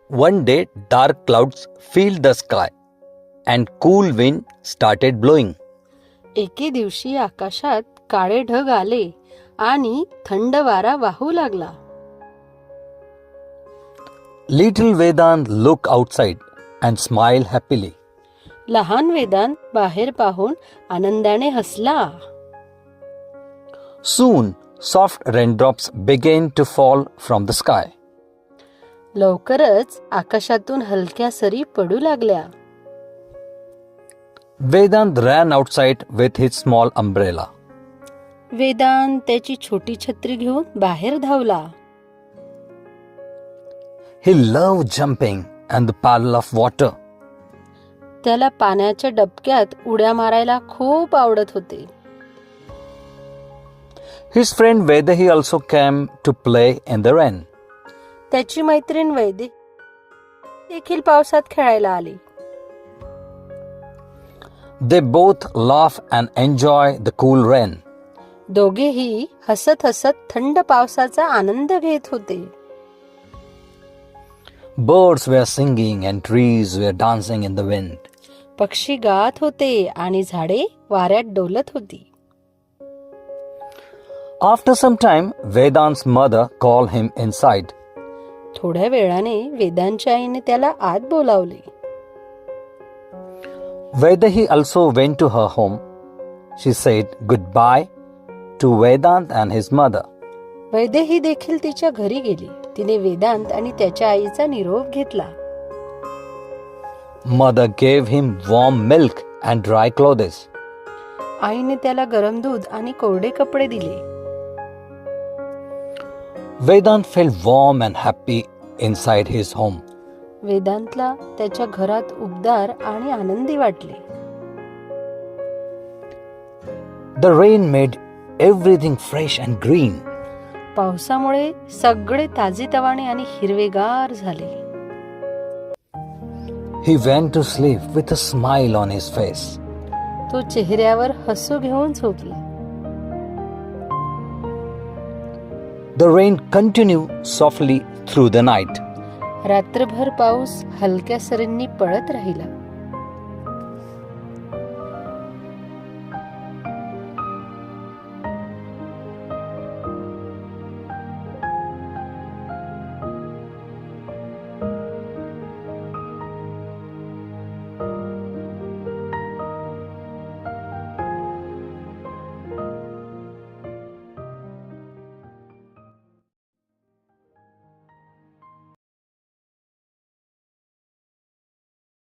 One day, dark clouds filled the sky and cool wind started blowing. एके दिवशी आकाशात काळे ढग आले आणि थंड वारा वाहू लागला. Little Vedant looked outside and smiled happily. लहान वेदांत बाहेर पाहून आनंदाने हसला. Soon, soft raindrops began to fall from the sky. लवकरच आकाशातून हलक्या सरी पडू लागल्या. Vedant ran outside with his small umbrella. Vedanta त्याची छोटी छत्री घेऊन बाहेर धावला. He loved jumping and the paddle of water. त्याला पाण्याच्या डबक्यात उड्या मारायला खूप आवडत होते. His friend Vedahi also came to play in the rain. त्याची मैत्रीण वैदे देखील पावसात खेळायला आली. They both laugh and enjoy the cool rain. दोघेही हसत हसत थंड पावसाचा आनंद घेत होते. Birds were singing and trees were dancing in the wind. पक्षी गात होते आणि झाडे वाऱ्यात डोलत होती. After some time, Vedant's mother called him inside. थोड्या वेळाने वेदांच्या आईने त्याला आत बोलावले. Vedahi also went to her home. She said goodbye to Vedant and his mother. Vaidehi देखील तिच्या घरी गेली. तिने वेदांत आणि त्याच्या आईचा निरोप घेतला. Mother gave him warm milk and dry clothes. आईने त्याला गरम दूध आणि कोरडे कपडे दिले. Vedant felt warm and happy inside his home. वेदांतला त्याच्या घरात उबदार आणि आनंदी वाटले. The rain made everything fresh and green. पावसामुळे सगळे ताजेतवाने आणि हिरवेगार झाले. He went to sleep with a smile on his face. तो चेहऱ्यावर हसू घेऊन झोपला. The rain continued softly through the night. रात्रभर पाऊस हलक्या सरींनी पडत राहिला.